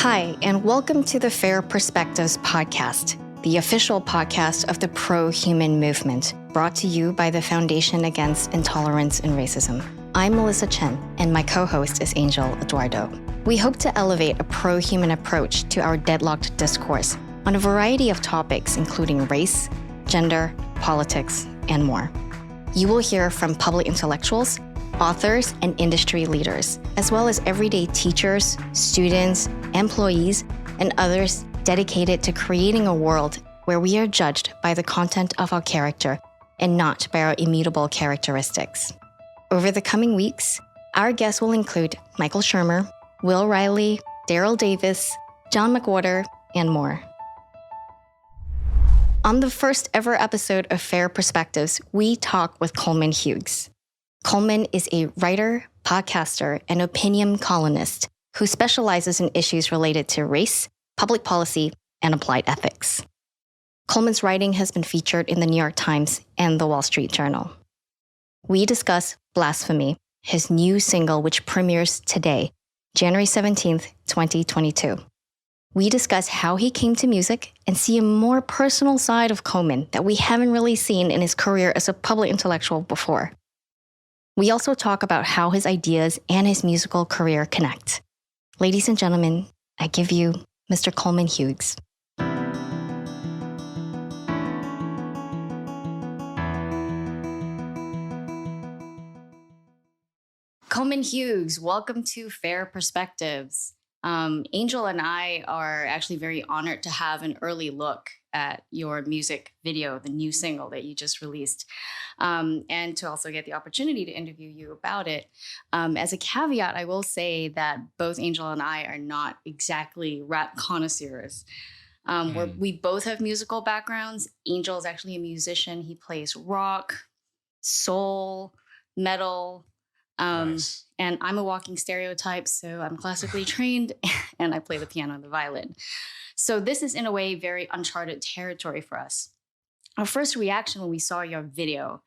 Hi, and welcome to the Fair Perspectives podcast, the official podcast of the pro-human movement, brought to you by the Foundation Against Intolerance and Racism. I'm Melissa Chen, and my co-host is Angel Eduardo. We hope to elevate a pro-human approach to our deadlocked discourse on a variety of topics, including race, gender, politics, and more. You will hear from public intellectuals, authors, and industry leaders, as well as everyday teachers, students, employees, and others dedicated to creating a world where we are judged by the content of our character and not by our immutable characteristics. Over the coming weeks, our guests will include Michael Shermer, Will Riley, Daryl Davis, John McWhorter, and more. On the first ever episode of Fair Perspectives, we talk with Coleman Hughes. Coleman is a writer, podcaster, and opinion columnist who specializes in issues related to race, public policy, and applied ethics. Coleman's writing has been featured in the New York Times and the Wall Street Journal. We discuss Blasphemy, his new single which premieres today, January 17th, 2022. We discuss how he came to music and see a more personal side of Coleman that we haven't really seen in his career as a public intellectual before. We also talk about how his ideas and his musical career connect. Ladies and gentlemen, I give you Mr. Coleman Hughes. Coleman Hughes, welcome to Fair Perspectives. Angel and I are actually very honored to have an early look at your music video, the new single that you just released, and to also get the opportunity to interview you about it. As a caveat, I will say that both Angel and I are not exactly rap connoisseurs. We both have musical backgrounds. Angel is actually a musician. He plays rock, soul, metal, Nice. And I'm a walking stereotype, so I'm classically trained and I play the piano and the violin. So this is in a way very uncharted territory for us. Our first reaction when we saw your video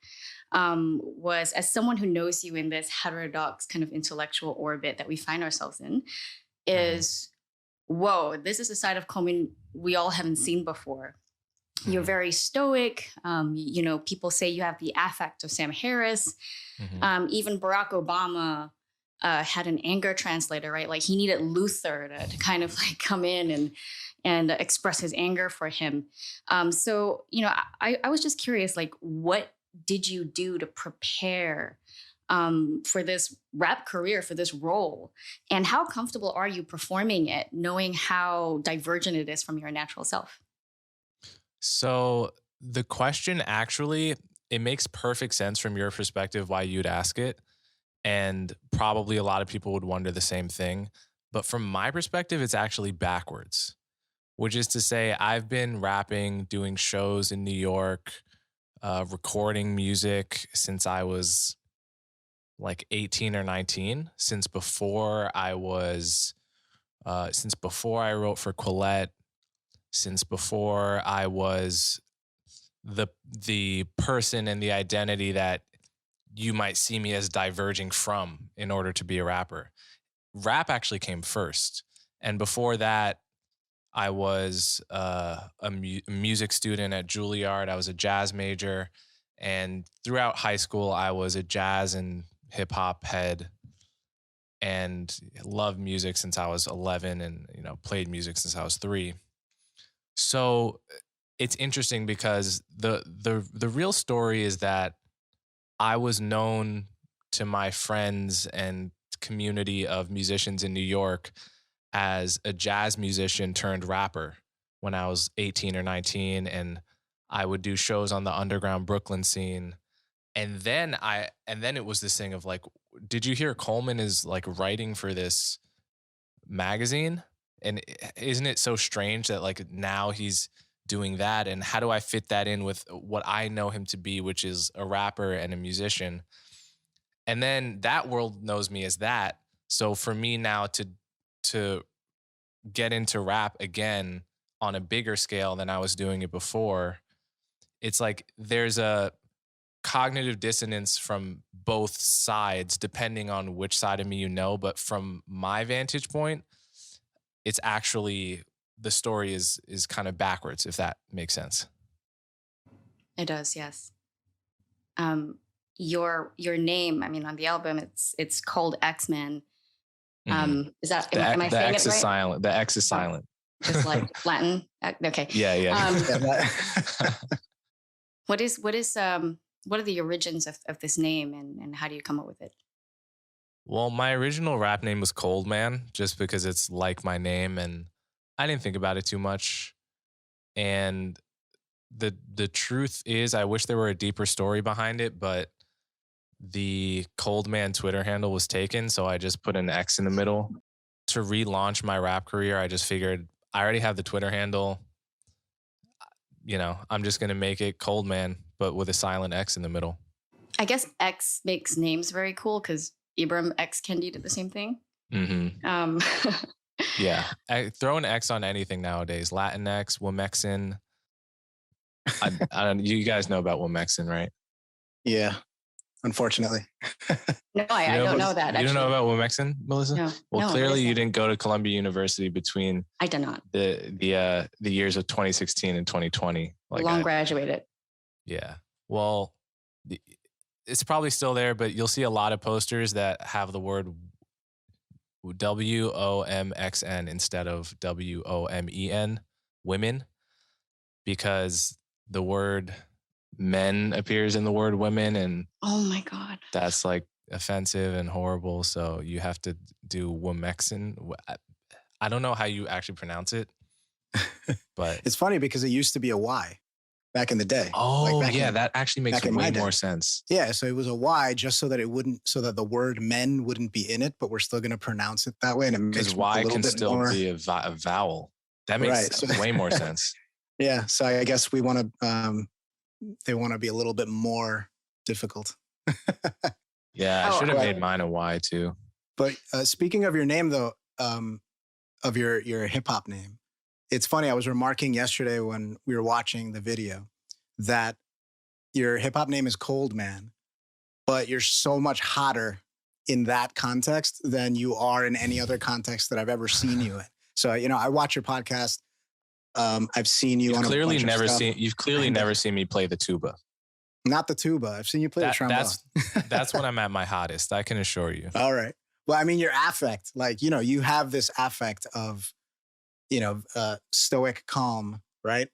was, as someone who knows you in this heterodox kind of intellectual orbit that we find ourselves in, is, whoa, this is a side of Coleman we all haven't seen before. You're very stoic. People say you have the affect of Sam Harris. Even Barack Obama had an anger translator, right? Like he needed Luther to kind of like come in and express his anger for him. I was just curious, like, what did you do to prepare for this rap career, for this role? And how comfortable are you performing it, knowing how divergent it is from your natural self? So the question actually, it makes perfect sense from your perspective why you'd ask it. And probably a lot of people would wonder the same thing. But from my perspective, it's actually backwards, which is to say I've been rapping, doing shows in New York, recording music since I was like 18 or 19, since before I wrote for Quillette, since before I was the person and the identity that you might see me as diverging from in order to be a rapper. Rap actually came first. And before that, I was a music student at Juilliard. I was a jazz major. And throughout high school, I was a jazz and hip hop head and loved music since I was 11 and, played music since I was 3. So it's interesting because the real story is that I was known to my friends and community of musicians in New York as a jazz musician turned rapper when I was 18 or 19, and I would do shows on the underground Brooklyn scene. And then it was this thing of like, did you hear Coleman is like writing for this magazine? And isn't it so strange that like now he's doing that? And how do I fit that in with what I know him to be, which is a rapper and a musician? And then that world knows me as that. So for me now to get into rap again on a bigger scale than I was doing it before, it's like there's a cognitive dissonance from both sides, depending on which side of me you know. But from my vantage point, it's actually, the story is kind of backwards, if that makes sense. It does, yes. Your name, I mean, on the album, it's called X-Men. Is that, am I The saying X it is right? silent. The X is silent. Just like Latin. Okay. Yeah. What are the origins of this name, and how do you come up with it? Well, my original rap name was Cold Man, just because it's like my name, and I didn't think about it too much. And the truth is, I wish there were a deeper story behind it, but the Cold Man Twitter handle was taken, so I just put an X in the middle. To relaunch my rap career, I just figured I already have the Twitter handle. I'm just going to make it Cold Man, but with a silent X in the middle. I guess X makes names very cool because Ibram X Kendi did the same thing. Mm-hmm. Yeah. Throw an X on anything nowadays. Latinx, Womexan. I don't. You guys know about Womexan, right? Yeah, unfortunately. No, I don't know that. You don't know about Womexan, Melissa? No. Well, clearly you didn't go to Columbia University between. I did not. The years of 2016 and 2020. Long graduated. Yeah. Well, it's probably still there, but you'll see a lot of posters that have the word WOMXN instead of WOMEN, women, because the word men appears in the word women, and oh my God, that's like offensive and horrible. So you have to do Womexan. I don't know how you actually pronounce it, but it's funny because it used to be a Y back in the day. Oh, that actually makes way more sense. Yeah, so it was a Y just so that the word men wouldn't be in it, but we're still going to pronounce it that way. And it makes Y can still be a vowel. That makes way more sense. Yeah, so I guess we want to, they want to be a little bit more difficult. Yeah, I should have made mine a Y too. But speaking of your name though, of your hip hop name, it's funny. I was remarking yesterday when we were watching the video that your hip hop name is Cold Man, but you're so much hotter in that context than you are in any other context that I've ever seen you in. So, I watch your podcast. I've seen you on a bunch of stuff. You've clearly never seen me play the tuba. Not the tuba. I've seen you play the trombone. That's when I'm at my hottest. I can assure you. All right. Well, I mean, your affect, like, you have this affect of, stoic calm, right?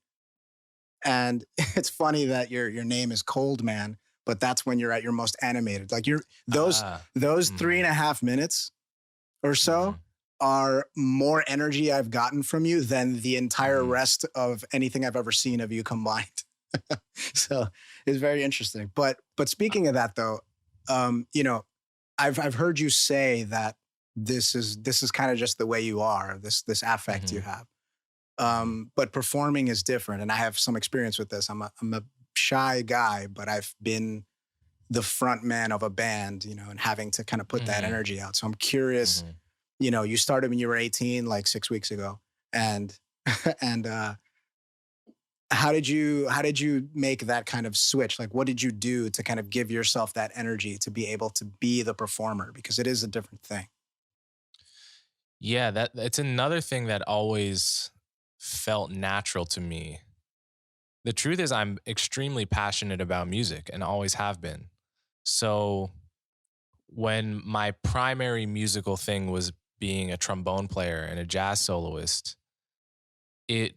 And it's funny that your name is Cold Man, but that's when you're at your most animated. Like those 3.5 minutes or so are more energy I've gotten from you than the entire rest of anything I've ever seen of you combined. So it's very interesting. But speaking of that though, I've heard you say that this is kind of just the way you are, this affect you have. But performing is different. And I have some experience with this. I'm a shy guy, but I've been the front man of a band, and having to kind of put that energy out. So I'm curious, you started when you were 18, like 6 weeks ago. And how did you make that kind of switch? Like, what did you do to kind of give yourself that energy to be able to be the performer? Because it is a different thing. Yeah, it's another thing that always felt natural to me. The truth is I'm extremely passionate about music and always have been. So when my primary musical thing was being a trombone player and a jazz soloist, it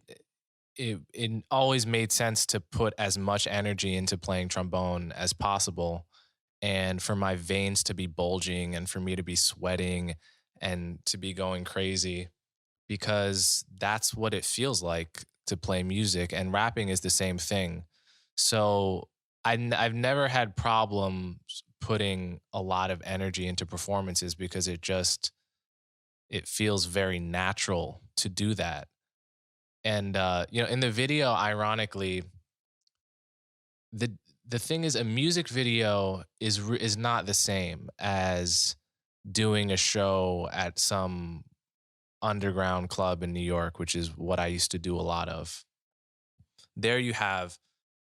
always made sense to put as much energy into playing trombone as possible, and for my veins to be bulging and for me to be sweating and to be going crazy, because that's what it feels like to play music, and rapping is the same thing. So I've never had problems putting a lot of energy into performances because it feels very natural to do that. And in the video, ironically, the thing is, a music video is not the same as doing a show at some underground club in New York, which is what I used to do a lot of. There you have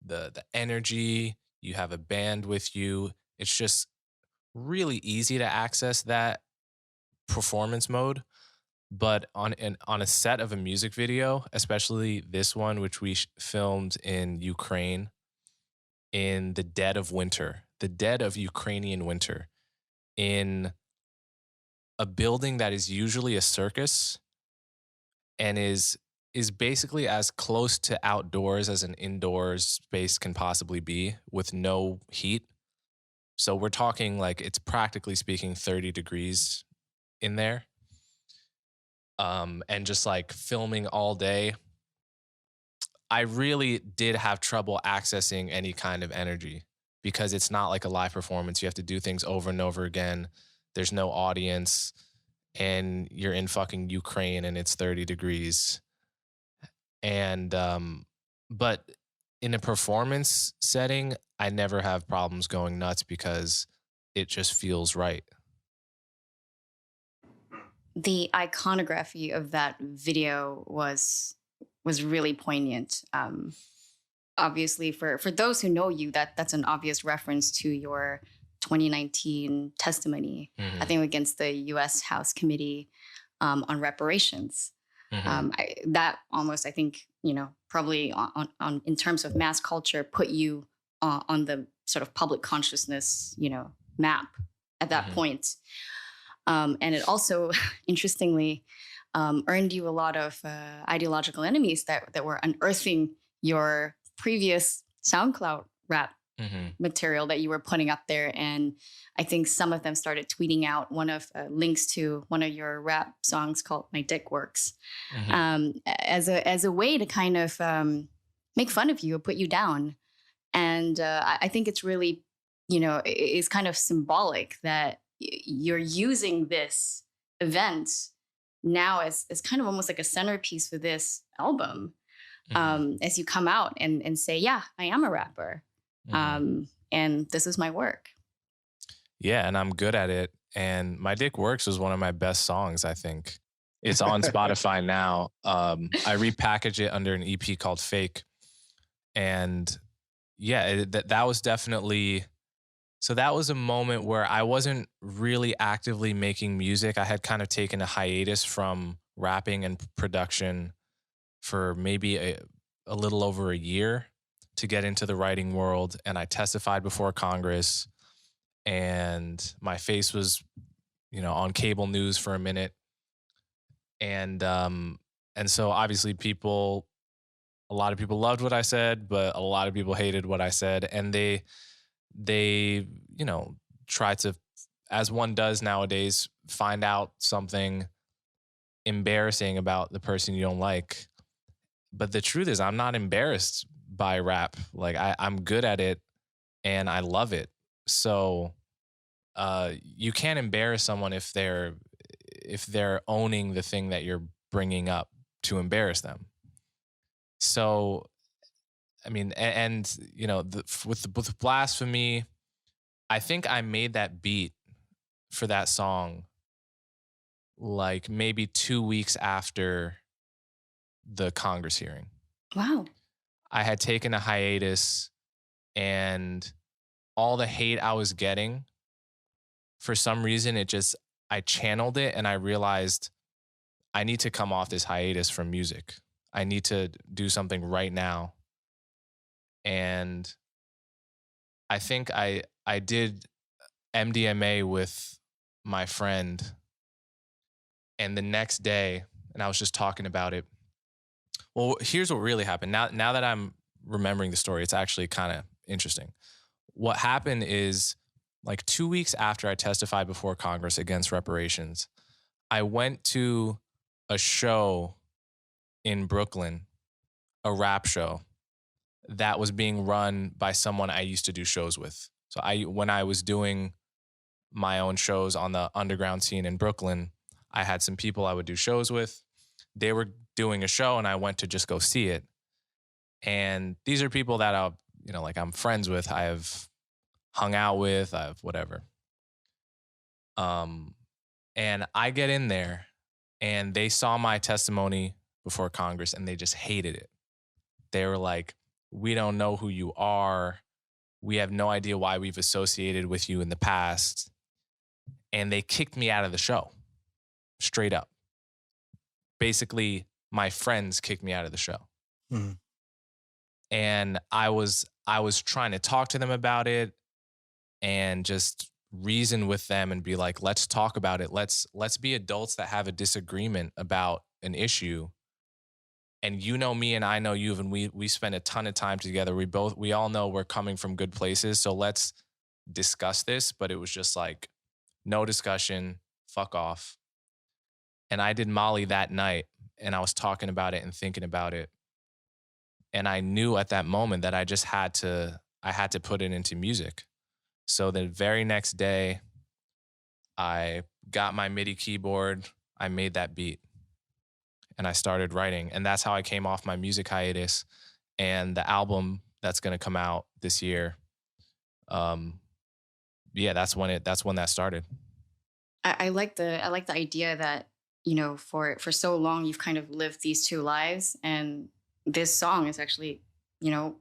the energy, you have a band with you. It's just really easy to access that performance mode. But on a set of a music video, especially this one, which we filmed in Ukraine in the dead of Ukrainian winter, in a building that is usually a circus and is basically as close to outdoors as an indoors space can possibly be with no heat. So we're talking like it's practically speaking 30 degrees in there. And just like filming all day, I really did have trouble accessing any kind of energy because it's not like a live performance. You have to do things over and over again. There's no audience and you're in fucking Ukraine and it's 30 degrees. And, but in a performance setting, I never have problems going nuts because it just feels right. The iconography of that video was really poignant. Obviously, for those who know you, that's an obvious reference to your 2019 testimony, I think against the U.S. House Committee on reparations. That almost, I think, probably on in terms of mass culture, put you on the sort of public consciousness, map at that point. And it also, interestingly, earned you a lot of ideological enemies that were unearthing your previous SoundCloud rap material that you were putting up there. And I think some of them started tweeting out one of links to one of your rap songs called My Dick Works as a way to kind of make fun of you or put you down. And I think it's really, it's kind of symbolic that you're using this event now as kind of almost like a centerpiece for this album. As you come out and say, yeah, I am a rapper. And this is my work. Yeah, and I'm good at it. And My Dick Works was one of my best songs, I think. It's on Spotify now. I repackaged it under an EP called Fake. And yeah, that was definitely... So that was a moment where I wasn't really actively making music. I had kind of taken a hiatus from rapping and production for maybe a little over a year to get into the writing world. And I testified before Congress and my face was, on cable news for a minute. And so obviously a lot of people loved what I said, but a lot of people hated what I said. And they try to, as one does nowadays, find out something embarrassing about the person you don't like. But the truth is, I'm not embarrassed by rap. Like I'm good at it and I love it. So you can't embarrass someone if they're owning the thing that you're bringing up to embarrass them. So, I mean, with Blasphemy, I think I made that beat for that song like maybe 2 weeks after the Congress hearing. Wow. I had taken a hiatus and all the hate I was getting, for some reason, I channeled it and I realized I need to come off this hiatus from music. I need to do something right now. And I think I did MDMA with my friend. And the next day, and I was just talking about it. Well, here's what really happened. Now that I'm remembering the story, it's actually kind of interesting. What happened is like 2 weeks after I testified before Congress against reparations, I went to a show in Brooklyn, a rap show that was being run by someone I used to do shows with. So when I was doing my own shows on the underground scene in Brooklyn, I had some people I would do shows with. They were doing a show and I went to just go see it. And these are people that I'm friends with. I have hung out with, I have whatever. And I get in there and they saw my testimony before Congress and they just hated it. They were like, we don't know who you are. We have no idea why we've associated with you in the past. And they kicked me out of the show, straight up. basically my friends kicked me out of the show. Mhm. And I was trying to talk to them about it and just reason with them and be like, let's talk about it. Let's be adults that have a disagreement about an issue. And you know me and I know you, and we spend a ton of time together. We all know we're coming from good places. So let's discuss this. But it was just like, no discussion, fuck off. And I did Molly that night, and I was talking about it and thinking about it. And I knew at that moment that I had to put it into music. So the very next day, I got my MIDI keyboard, I made that beat, and I started writing. And that's how I came off my music hiatus. And the album that's going to come out this year, that's when that started. I like the idea that, you know, for so long you've kind of lived these two lives, and this song is actually, you know,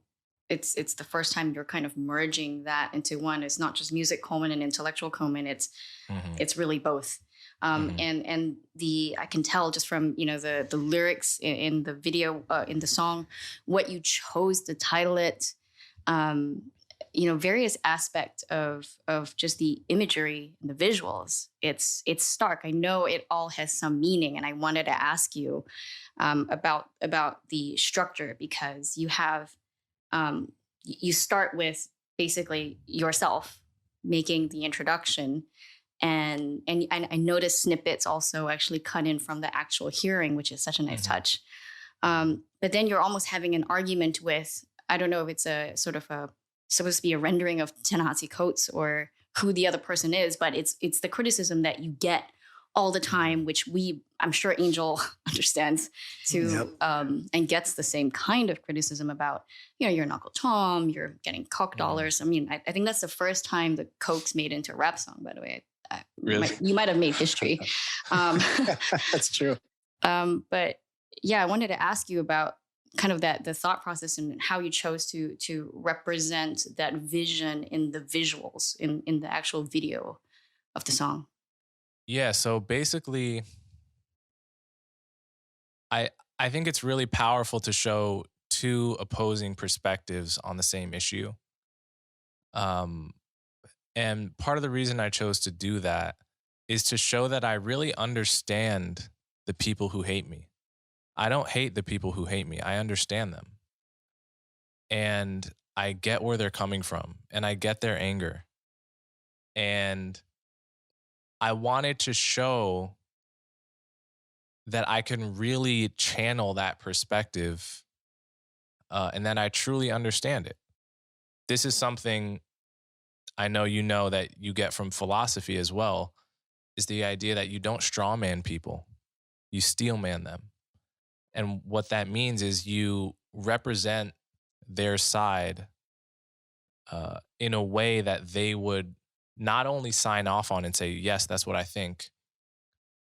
it's the first time you're kind of merging that into one. It's not just music Coleman and intellectual Coleman. It's really both. And I can tell just from, you know, the lyrics in the video, in the song, what you chose to title it, you know, various aspects of just the imagery and the visuals. It's stark. I know it all has some meaning, and I wanted to ask you about the structure, because you have you start with basically yourself making the introduction, and I noticed snippets also actually cut in from the actual hearing, which is such a nice touch. But then you're almost having an argument with, I don't know if it's a sort of supposed to be a rendering of Ta-Nehisi Coates or who the other person is, but it's the criticism that you get all the time, which I'm sure Angel understands too, and gets the same kind of criticism about, you know, you're an Uncle Tom, you're getting cock dollars. I mean, I think that's the first time the Coke's made into a rap song, by the way. Really? You might have made history. That's true. But yeah, I wanted to ask you about kind of the thought process and how you chose to represent that vision in the visuals, in the actual video of the song. Yeah, so basically, I think it's really powerful to show two opposing perspectives on the same issue. And part of the reason I chose to do that is to show that I really understand the people who hate me. I don't hate the people who hate me. I understand them. And I get where they're coming from, and I get their anger. And I wanted to show that I can really channel that perspective, and that I truly understand it. This is something I know you know that you get from philosophy as well, is the idea that you don't strawman people, you steelman them. And what that means is you represent their side in a way that they would not only sign off on and say, yes, that's what I think,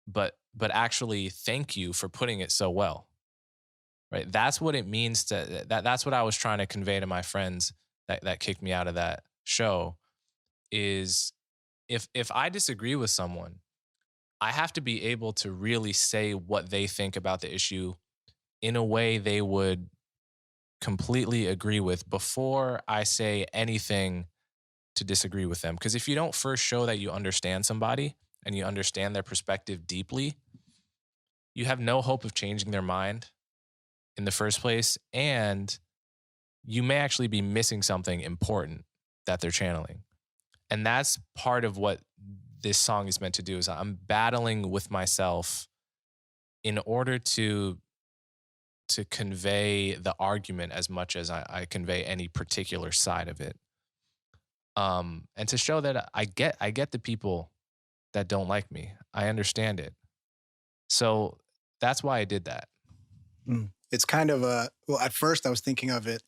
but actually thank you for putting it so well. Right? That's what it means that's what I was trying to convey to my friends that kicked me out of that show, is if I disagree with someone, I have to be able to really say what they think about the issue in a way they would completely agree with before I say anything to disagree with them. Because if you don't first show that you understand somebody and you understand their perspective deeply, you have no hope of changing their mind in the first place. And you may actually be missing something important that they're channeling. And that's part of what this song is meant to do, is I'm battling with myself in order to convey the argument as much as I convey any particular side of it. And to show that I get the people that don't like me. I understand it. So that's why I did that. It's kind of well, at first I was thinking of it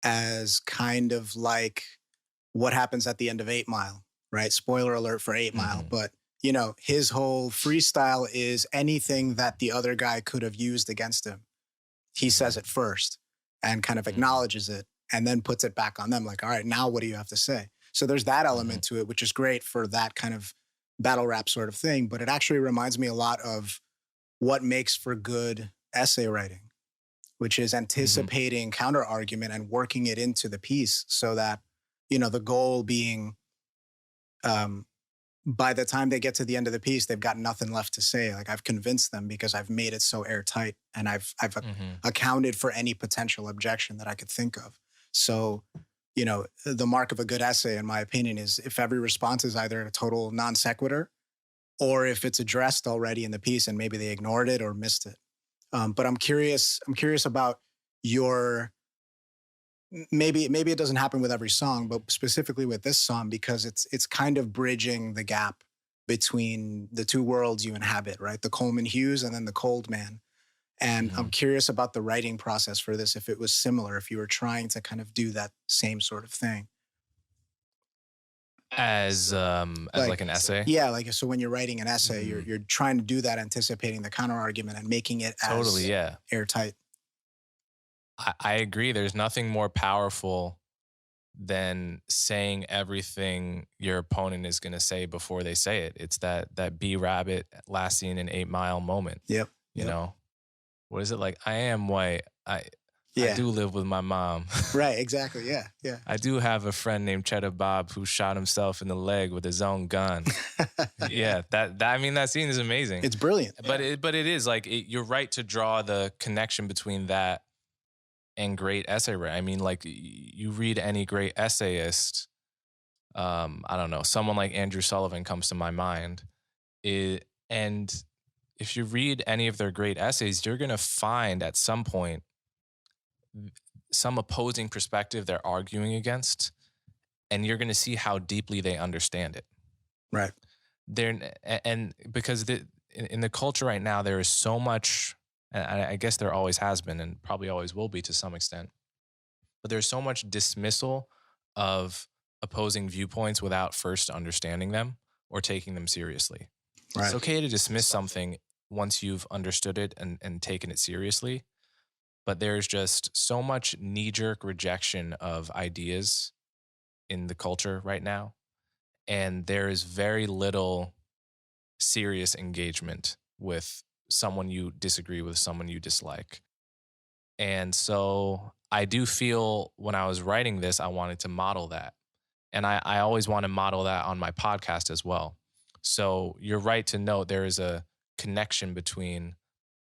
as kind of like what happens at the end of 8 Mile, right? Spoiler alert for 8 Mile. But, you know, his whole freestyle is anything that the other guy could have used against him. He says it first and kind of acknowledges it and then puts it back on them. Like, all right, now what do you have to say? So there's that element to it, which is great for that kind of battle rap sort of thing. But it actually reminds me a lot of what makes for good essay writing, which is anticipating counter argument and working it into the piece so that, the goal being, by the time they get to the end of the piece, they've got nothing left to say. Like, I've convinced them because I've made it so airtight and I've accounted for any potential objection that I could think of. So, the mark of a good essay, in my opinion, is if every response is either a total non sequitur or if it's addressed already in the piece and maybe they ignored it or missed it. But I'm curious about your, maybe it doesn't happen with every song, but specifically with this song, because it's kind of bridging the gap between the two worlds you inhabit, right? The Coleman Hughes and then the Cold Man. And I'm curious about the writing process for this, if it was similar, if you were trying to kind of do that same sort of thing. As like an essay? Yeah, like, so when you're writing an essay, you're trying to do that, anticipating the counter argument and making it as airtight. I agree. There's nothing more powerful than saying everything your opponent is going to say before they say it. It's that bee rabbit last seen in 8 Mile moment. Yep. You know, what is it like? I am white. I do live with my mom. Right. Exactly. Yeah. Yeah. I do have a friend named Cheddar Bob who shot himself in the leg with his own gun. That scene is amazing. It's brilliant. But it is like, you're right to draw the connection between that and great essay writing. I mean, like, you read any great essayist, I don't know, someone like Andrew Sullivan comes to my mind. And if you read any of their great essays, you're going to find at some point some opposing perspective they're arguing against, and you're going to see how deeply they understand it. Right. And because in the culture right now, there is so much, and I guess there always has been and probably always will be to some extent, but there's so much dismissal of opposing viewpoints without first understanding them or taking them seriously. Right. It's okay to dismiss something once you've understood it and taken it seriously, but there's just so much knee-jerk rejection of ideas in the culture right now, and there is very little serious engagement with someone you disagree with, someone you dislike. And so I do feel when I was writing this, I wanted to model that. And I always want to model that on my podcast as well. So you're right to note there is a connection between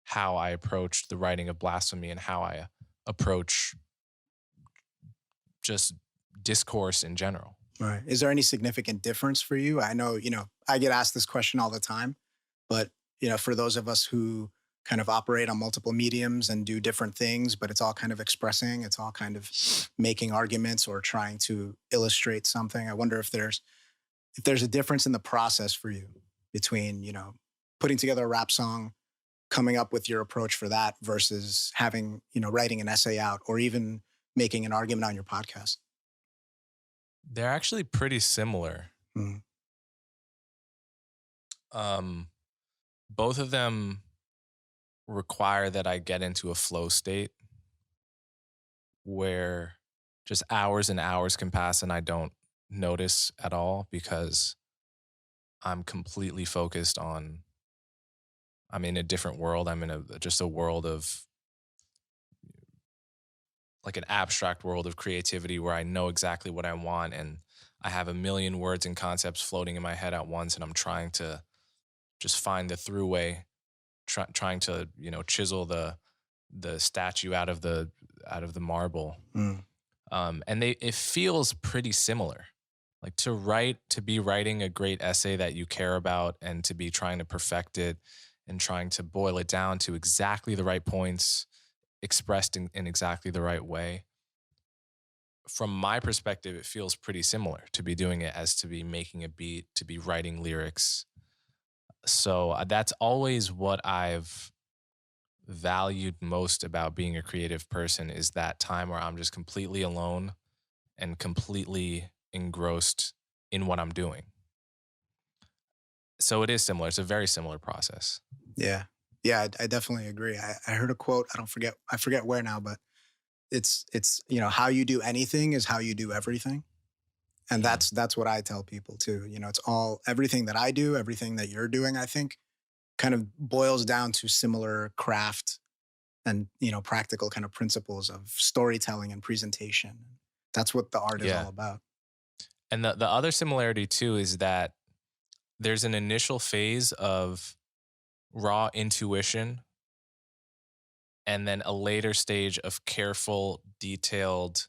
how I approach the writing of Blasphemy and how I approach just discourse in general. Right. Is there any significant difference for you? I know, I get asked this question all the time, but for those of us who kind of operate on multiple mediums and do different things, but it's all kind of expressing, it's all kind of making arguments or trying to illustrate something. I wonder if there's a difference in the process for you between, putting together a rap song, coming up with your approach for that versus having, writing an essay out or even making an argument on your podcast. They're actually pretty similar. Both of them require that I get into a flow state where just hours and hours can pass and I don't notice at all because I'm completely focused on, I'm in a different world. I'm in just a world of, like, an abstract world of creativity where I know exactly what I want and I have a million words and concepts floating in my head at once, and I'm trying to just find the through way, trying to chisel the statue out of the marble. And it feels pretty similar. Like, to be writing a great essay that you care about and to be trying to perfect it and trying to boil it down to exactly the right points expressed in exactly the right way. From my perspective, it feels pretty similar to be doing it as to be making a beat, to be writing lyrics. So that's always what I've valued most about being a creative person, is that time where I'm just completely alone and completely engrossed in what I'm doing. So it is similar. It's a very similar process. Yeah. Yeah, I definitely agree. I heard a quote, I forget where now, but it's how you do anything is how you do everything. And that's what I tell people too. It's everything that I do, everything that you're doing, I think, kind of boils down to similar craft and, practical kind of principles of storytelling and presentation. That's what the art is all about. And the other similarity too is that there's an initial phase of raw intuition and then a later stage of careful, detailed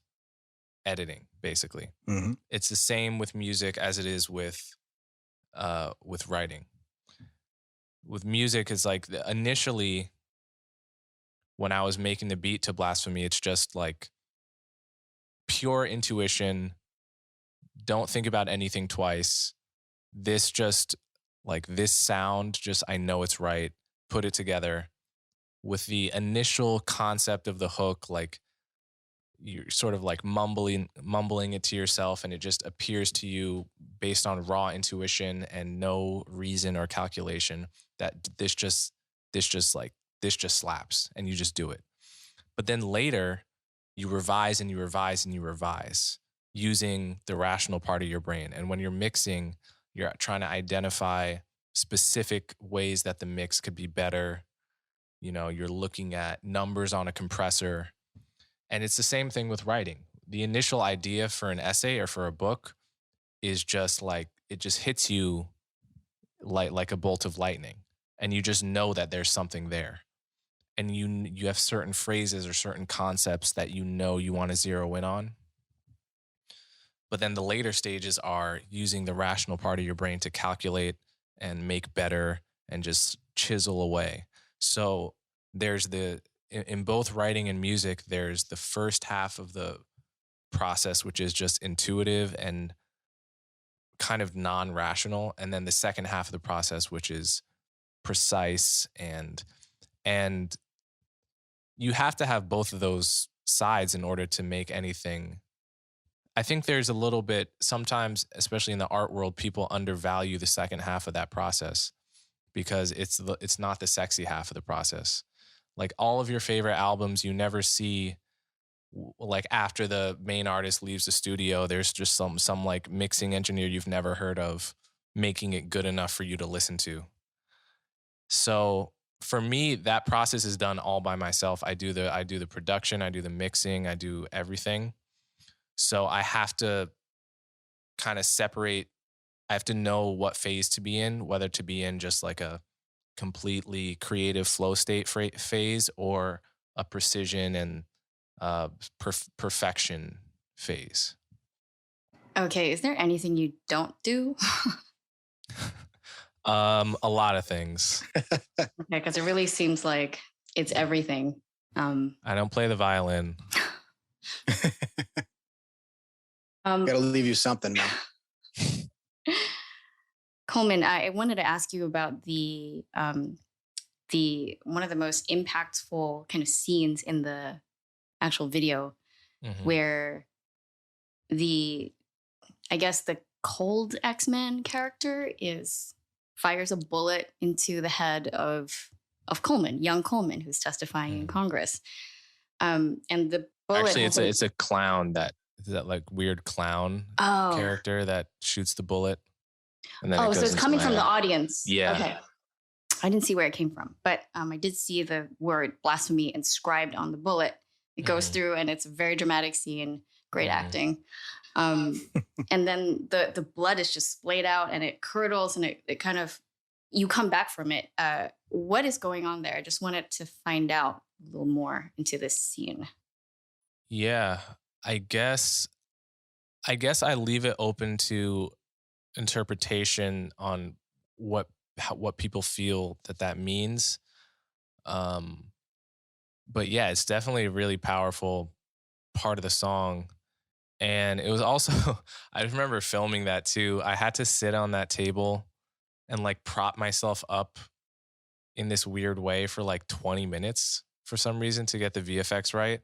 editing, basically. Mm-hmm. It's the same with music as it is with writing. With music, it's like initially when I was making the beat to Blasphemy, it's just like pure intuition. Don't think about anything twice. This just like this sound, just I know it's right. Put it together with the initial concept of the hook, like you're sort of like mumbling it to yourself, and it just appears to you based on raw intuition and no reason or calculation that this just slaps, and you just do it. But then later you revise and you revise and you revise using the rational part of your brain. And when you're mixing, you're trying to identify specific ways that the mix could be better. You're looking at numbers on a compressor. And it's the same thing with writing. The initial idea for an essay or for a book is just like, it just hits you like a bolt of lightning. And you just know that there's something there. And you have certain phrases or certain concepts that you want to zero in on. But then the later stages are using the rational part of your brain to calculate and make better and just chisel away. So there's in both writing and music, there's the first half of the process, which is just intuitive and kind of non-rational. And then the second half of the process, which is precise and you have to have both of those sides in order to make anything. I think there's a little bit, sometimes, especially in the art world, people undervalue the second half of that process because it's not the sexy half of the process. Like all of your favorite albums, you never see, like after the main artist leaves the studio, there's just some like mixing engineer you've never heard of making it good enough for you to listen to. So for me, that process is done all by myself. I do the production, I do the mixing, I do everything. So I have to kind of separate. I have to know what phase to be in, whether to be in just like a completely creative flow state phase or a precision and perfection phase. Okay, is there anything you don't do? A lot of things. Okay, because it really seems like it's everything. I don't play the violin. Gotta leave you something now. Coleman, I wanted to ask you about the one of the most impactful kind of scenes in the actual video, where I guess the cold X-Men character fires a bullet into the head of Coleman, young Coleman, who's testifying in Congress. And the bullet actually it's a clown that like weird clown character that shoots the bullet. And then so it's coming from the audience. Yeah. Okay. I didn't see where it came from, but I did see the word blasphemy inscribed on the bullet. It goes through, and it's a very dramatic scene. Great acting. And then the blood is just splayed out, and it curdles, and it kind of, you come back from it. What is going on there? I just wanted to find out a little more into this scene. Yeah, I guess I leave it open to interpretation on what people feel that means. But yeah, it's definitely a really powerful part of the song. And it was also, I remember filming that too. I had to sit on that table and like prop myself up in this weird way for like 20 minutes for some reason to get the VFX right.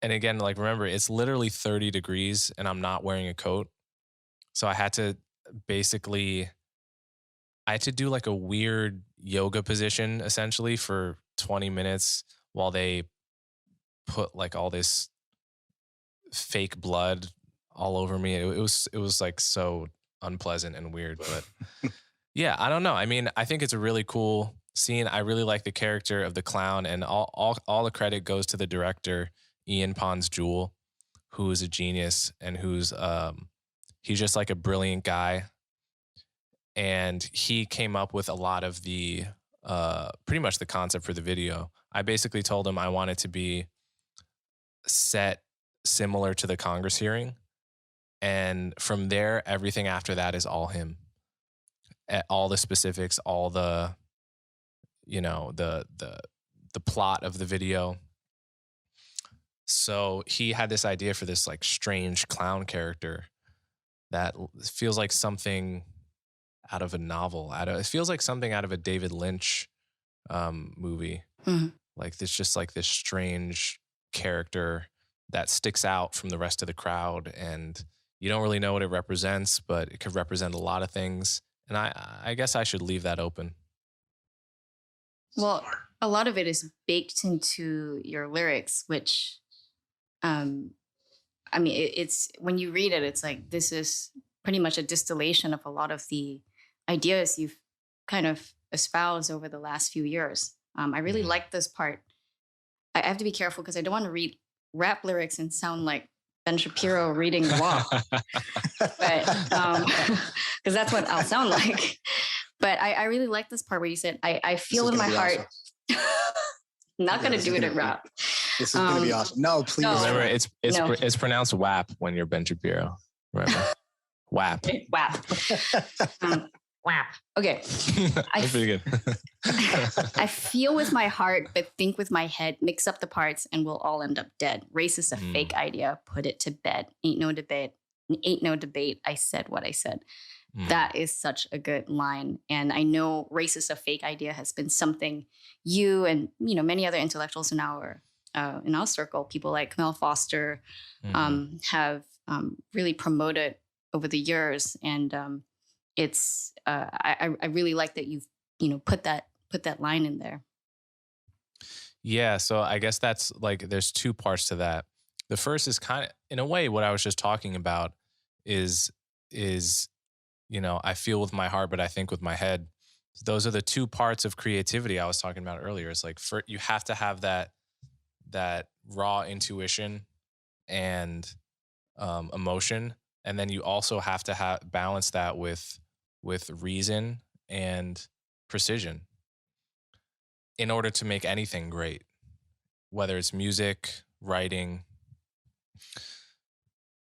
And again, like remember, it's literally 30 degrees and I'm not wearing a coat. So I had to do like a weird yoga position essentially for 20 minutes while they put like all this fake blood all over me. It was like so unpleasant and weird, but Yeah, I don't know. I mean, I think it's a really cool scene. I really like the character of the clown, and all the credit goes to the director, Ian Pons Jewell, who is a genius and who's he's just like a brilliant guy. And he came up with a lot of the pretty much the concept for the video. I basically told him I want it to be set similar to the Congress hearing. And from there, everything after that is all him. All the specifics, all the, you know, the plot of the video. So he had this idea for this like strange clown character that feels like something out of a novel. It feels like something out of a David Lynch movie. Mm-hmm. Like this, just like this strange character that sticks out from the rest of the crowd, and you don't really know what it represents, but it could represent a lot of things. And I guess I should leave that open. Well, a lot of it is baked into your lyrics, which, I mean, it's when you read it, it's like this is pretty much a distillation of a lot of the ideas you've kind of espoused over the last few years. I really like this part. I have to be careful because I don't want to read rap lyrics and sound like Ben Shapiro reading the WAP, but because that's what I'll sound like. But I really like this part where you said, I feel in my heart. Awesome. Not going to do it at rap. This is going to be awesome. No, please. No. Remember, it's pronounced WAP when you're Ben Shapiro. Remember, WAP. WAP. WAP. Okay. That's pretty good. I feel with my heart, but think with my head. Mix up the parts, and we'll all end up dead. Race is a fake idea. Put it to bed. Ain't no debate. Ain't no debate. I said what I said. That is such a good line. And I know race is a fake idea has been something you and, you know, many other intellectuals in our circle, people like Camille Foster, have really promoted over the years. And it's I really like that you've, you know, put that line in there. Yeah. So I guess that's like, there's two parts to that. The first is kind of, in a way, what I was just talking about is, you know, I feel with my heart, but I think with my head. Those are the two parts of creativity I was talking about earlier. It's like, you have to have that raw intuition and emotion. And then you also have to balance that with reason and precision in order to make anything great, whether it's music, writing.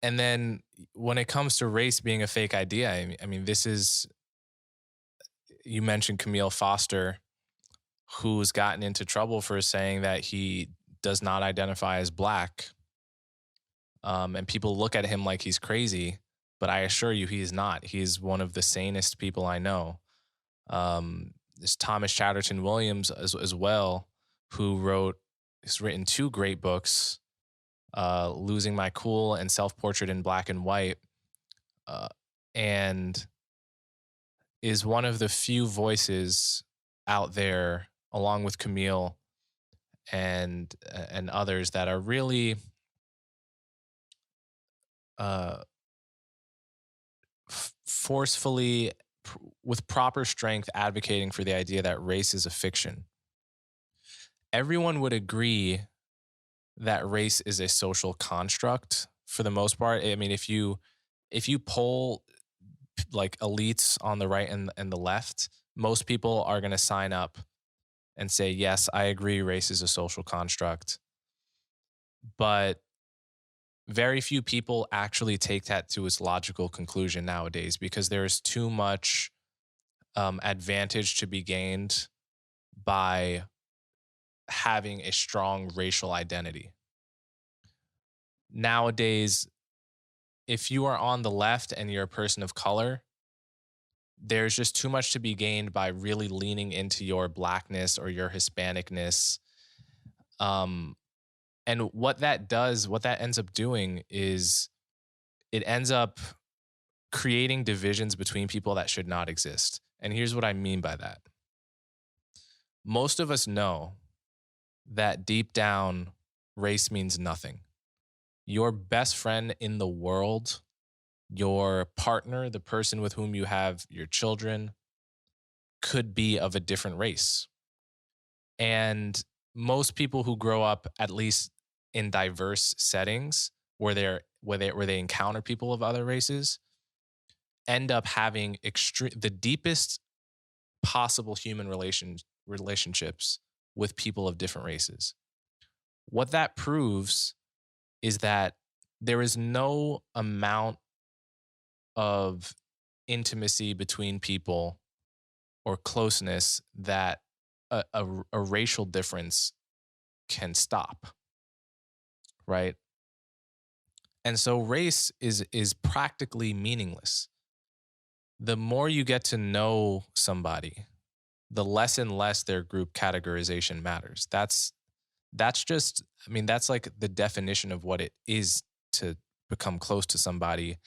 And then when it comes to race being a fake idea, I mean, this is, you mentioned Camille Foster, who's gotten into trouble for saying that he does not identify as Black. And people look at him like he's crazy, but I assure you he is not. He's one of the sanest people I know. There's Thomas Chatterton Williams as well, who has written two great books, Losing My Cool and Self-Portrait in Black and White, and is one of the few voices out there, along with Camille and others, that are really forcefully, with proper strength, advocating for the idea that race is a fiction. Everyone would agree that race is a social construct for the most part. I mean, if you poll like elites on the right and the left, most people are going to sign up and say, yes, I agree, race is a social construct. But very few people actually take that to its logical conclusion nowadays, because there is too much advantage to be gained by having a strong racial identity. Nowadays, if you are on the left and you're a person of color, there's just too much to be gained by really leaning into your Blackness or your Hispanicness. And what that ends up doing is it ends up creating divisions between people that should not exist. And here's what I mean by that. Most of us know that deep down, race means nothing. Your best friend in the world, your partner, the person with whom you have your children, could be of a different race. And most people who grow up, at least in diverse settings where they encounter people of other races, end up having the deepest possible human relationships with people of different races. What that proves is that there is no amount of intimacy between people or closeness that a racial difference can stop, right? And so race is practically meaningless. The more you get to know somebody, the less and less their group categorization matters. That's just, I mean, that's like the definition of what it is to become close to somebody,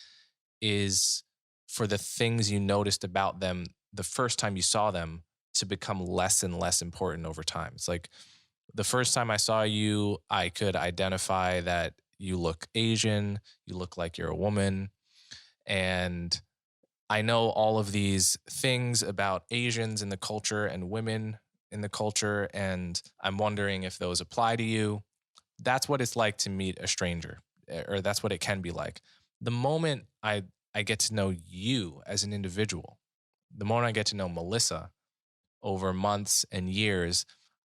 is for the things you noticed about them the first time you saw them to become less and less important over time. It's like the first time I saw you, I could identify that you look Asian, you look like you're a woman. And I know all of these things about Asians in the culture and women in the culture, and I'm wondering if those apply to you. That's what it's like to meet a stranger, or that's what it can be like. The moment I get to know you as an individual, the moment I get to know Melissa over months and years,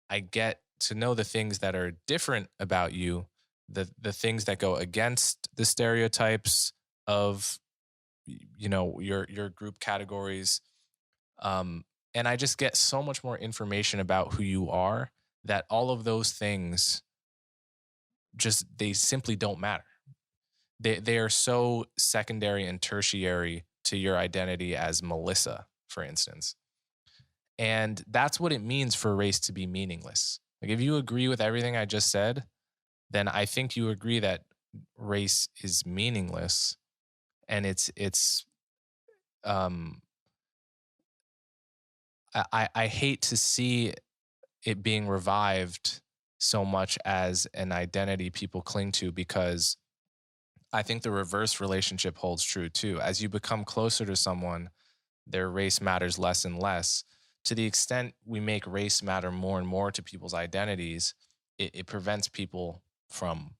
I get to know the things that are different about you, the things that go against the stereotypes of, you know, your group categories. And I just get so much more information about who you are, that all of those things they simply don't matter. They are so secondary and tertiary to your identity as Melissa, for instance. And that's what it means for race to be meaningless. Like, if you agree with everything I just said, then I think you agree that race is meaningless. And I hate to see it being revived so much as an identity people cling to, because I think the reverse relationship holds true too. As you become closer to someone, their race matters less and less. To the extent we make race matter more and more to people's identities, it prevents people from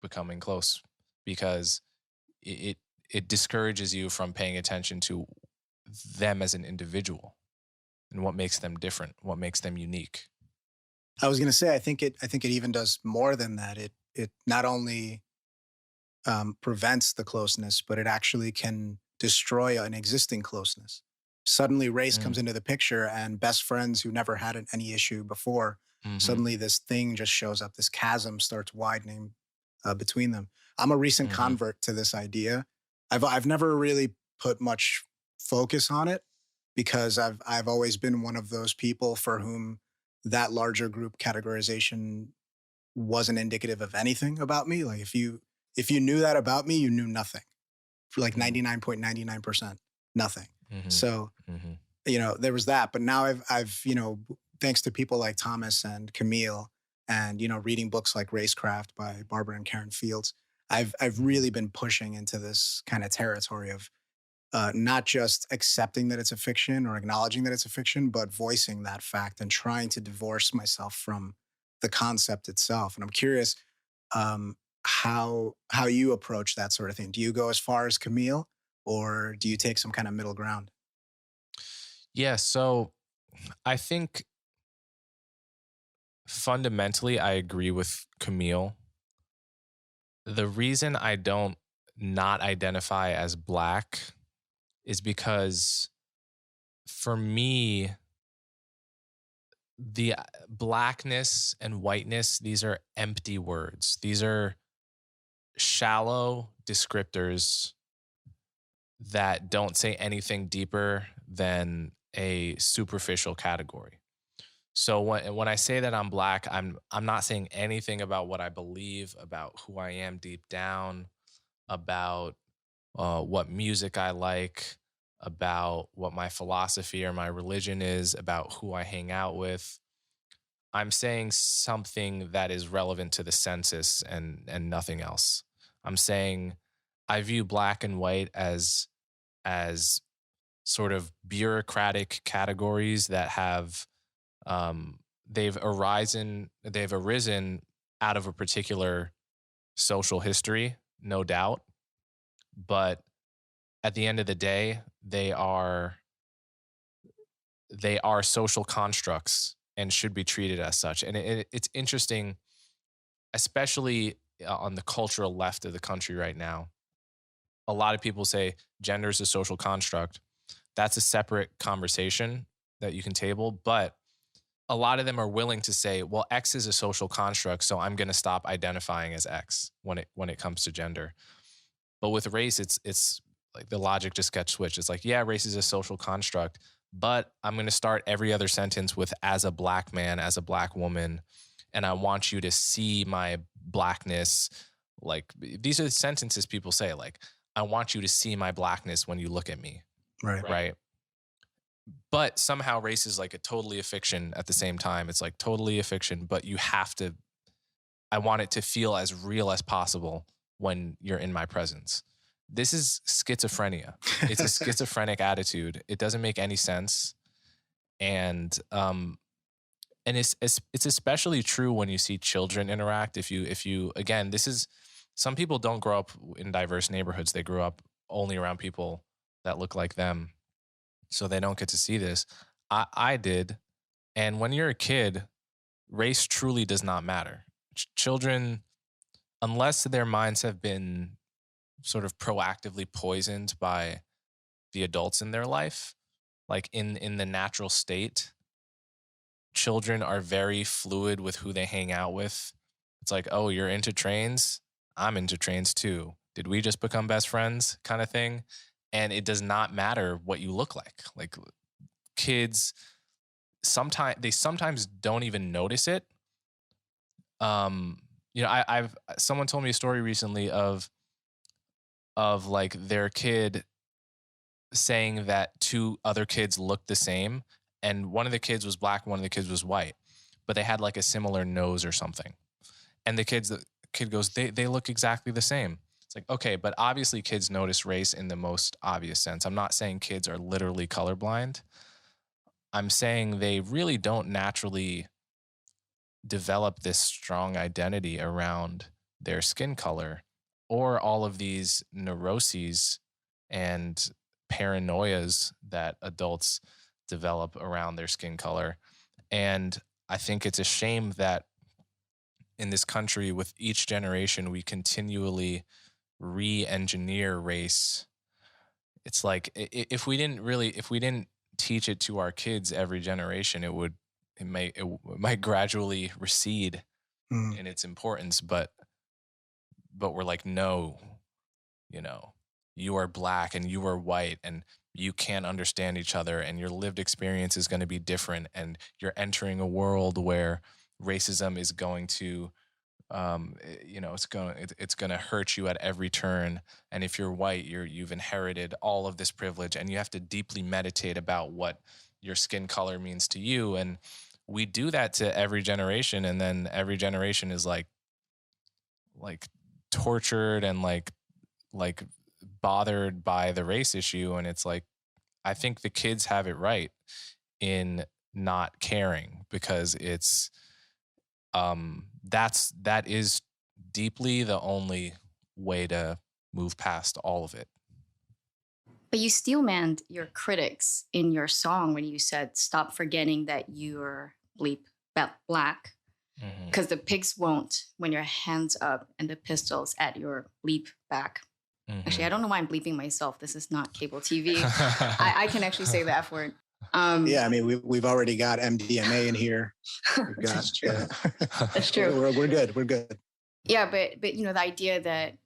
becoming close, because it discourages you from paying attention to them as an individual and what makes them different, what makes them unique. I was going to say, I think it even does more than that. It not only prevents the closeness, but it actually can destroy an existing closeness. Suddenly race comes into the picture, and best friends who never had any issue before, suddenly this thing just shows up. This chasm starts widening between them. I'm a recent convert to this idea. I've never really put much focus on it, because I've always been one of those people for whom that larger group categorization wasn't indicative of anything about me. Like, if you knew that about me, you knew nothing. For like 99.99%, nothing. So, you know, there was that. But now I've, you know, thanks to people like Thomas and Camille, and, you know, reading books like Racecraft by Barbara and Karen Fields, I've really been pushing into this kind of territory of not just accepting that it's a fiction or acknowledging that it's a fiction, but voicing that fact and trying to divorce myself from the concept itself. And I'm curious how you approach that sort of thing. Do you go as far as Camille, or do you take some kind of middle ground? Yeah, so I think fundamentally I agree with Camille. The reason I don't not identify as Black is because, for me, the Blackness and whiteness, these are empty words. These are shallow descriptors that don't say anything deeper than a superficial category. So when I say that I'm Black, I'm not saying anything about what I believe, about who I am deep down, about what music I like, about what my philosophy or my religion is, about who I hang out with. I'm saying something that is relevant to the census and nothing else. I'm saying I view Black and white as sort of bureaucratic categories that have they've arisen out of a particular social history, no doubt. But at the end of the day, they are social constructs and should be treated as such. And it's interesting, especially on the cultural left of the country right now. A lot of people say gender is a social construct. That's a separate conversation that you can table. But a lot of them are willing to say, well, X is a social construct, so I'm going to stop identifying as X when it comes to gender. But with race, it's like the logic just gets switched. It's like, yeah, race is a social construct, but I'm going to start every other sentence with as a black man, as a black woman, and I want you to see my blackness. Like, these are the sentences people say, like, I want you to see my blackness when you look at me. Right. But somehow race is like totally a fiction at the same time. It's like totally a fiction, but I want it to feel as real as possible when you're in my presence. This is schizophrenia. It's a schizophrenic attitude. It doesn't make any sense. And it's especially true when you see children interact. If you again, some people don't grow up in diverse neighborhoods. They grew up only around people that look like them. So they don't get to see this. I did. And when you're a kid, race truly does not matter. Children, unless their minds have been sort of proactively poisoned by the adults in their life, like in the natural state, children are very fluid with who they hang out with. It's like, oh, you're into trains? I'm into trains too. Did we just become best friends kind of thing? And it does not matter what you look like. Like, kids, sometimes don't even notice it. Someone told me a story recently of like their kid saying that two other kids looked the same, and one of the kids was black, one of the kids was white, but they had like a similar nose or something. And the kid goes, they look exactly the same. It's like, okay, but obviously kids notice race in the most obvious sense. I'm not saying kids are literally colorblind. I'm saying they really don't naturally develop this strong identity around their skin color or all of these neuroses and paranoias that adults develop around their skin color. And I think it's a shame that in this country, with each generation, we continually re-engineer race. It's like, if we didn't teach it to our kids every generation, it might gradually recede in its importance. But we're like, no, you are black and you are white and you can't understand each other, and your lived experience is going to be different, and you're entering a world where racism is going to it's going to hurt you at every turn. And if you're white, you've inherited all of this privilege, and you have to deeply meditate about what your skin color means to you. And we do that to every generation, and then every generation is like tortured and like bothered by the race issue. And it's like, I think the kids have it right in not caring, because it's that is deeply the only way to move past all of it. But you steelmanned your critics in your song when you said, stop forgetting that you're black, because the pigs won't when your hands up and the pistols at your bleep back. Actually, I don't know why I'm bleeping myself. This is not cable TV. I can actually say the F word. Yeah, I mean, we've already got MDMA in here. That's true. That's true. We're good. We're good. Yeah, but the idea that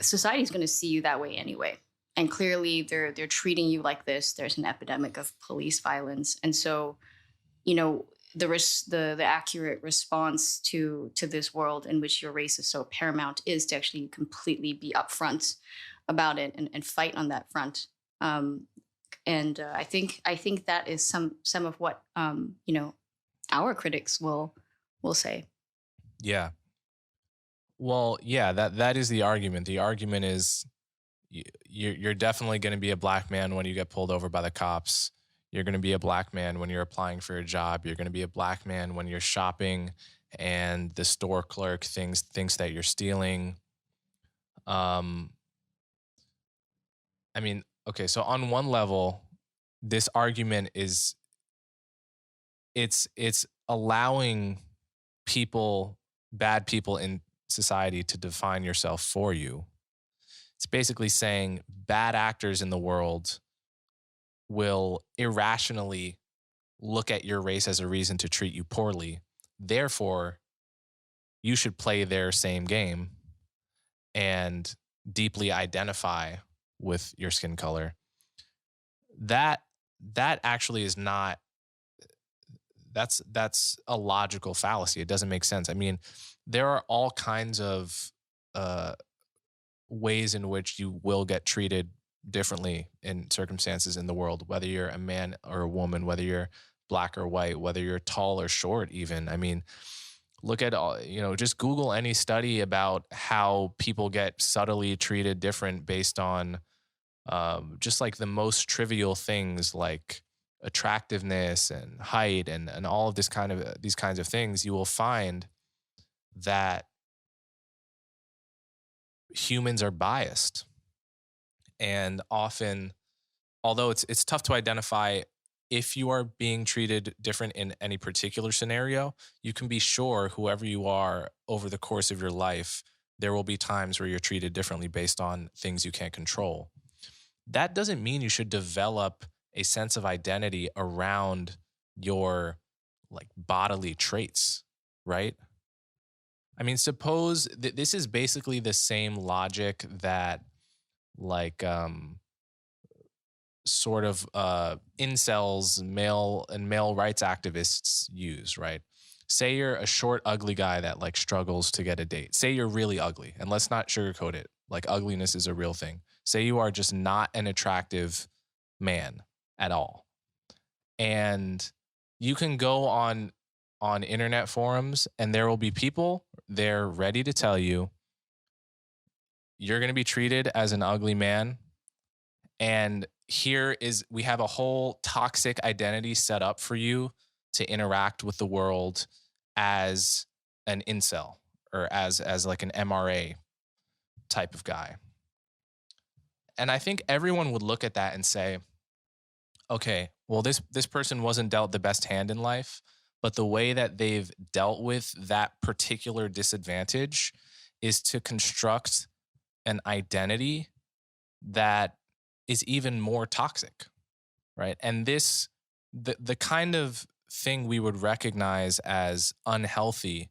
society is going to see you that way anyway, and clearly they're treating you like this. There's an epidemic of police violence, and so the accurate response to this world in which your race is so paramount is to actually completely be upfront about it and fight on that front. And I think that is some of what our critics will say. Yeah. Well, yeah, that is the argument. The argument is, you're definitely going to be a black man when you get pulled over by the cops. You're going to be a black man when you're applying for a job. You're going to be a black man when you're shopping and the store clerk thinks that you're stealing. I mean, okay, so on one level, this argument is it's allowing bad people in society to define yourself for you. It's basically saying bad actors in the world will irrationally look at your race as a reason to treat you poorly. Therefore, you should play their same game and deeply identify with your skin color. That actually is not, that's a logical fallacy. It doesn't make sense. I mean, there are all kinds of ways in which you will get treated differently in circumstances in the world, whether you're a man or a woman, whether you're black or white, whether you're tall or short even. I mean, look at all, just Google any study about how people get subtly treated different based on just like the most trivial things like attractiveness and height and all of these kinds of things. You will find that humans are biased, and often, although it's tough to identify if you are being treated different in any particular scenario, you can be sure whoever you are over the course of your life, there will be times where you're treated differently based on things you can't control. That doesn't mean you should develop a sense of identity around your like bodily traits, right? I mean, suppose this is basically the same logic that like sort of incels, male rights activists use, right? Say you're a short, ugly guy that like struggles to get a date. Say you're really ugly, and let's not sugarcoat it. Like ugliness is a real thing. Say you are just not an attractive man at all. And you can go on internet forums and there will be people there ready to tell you you're going to be treated as an ugly man. And we have a whole toxic identity set up for you to interact with the world as an incel or as like an MRA type of guy. And I think everyone would look at that and say, okay, well, this person wasn't dealt the best hand in life, but the way that they've dealt with that particular disadvantage is to construct an identity that is even more toxic, right? And the kind of thing we would recognize as unhealthy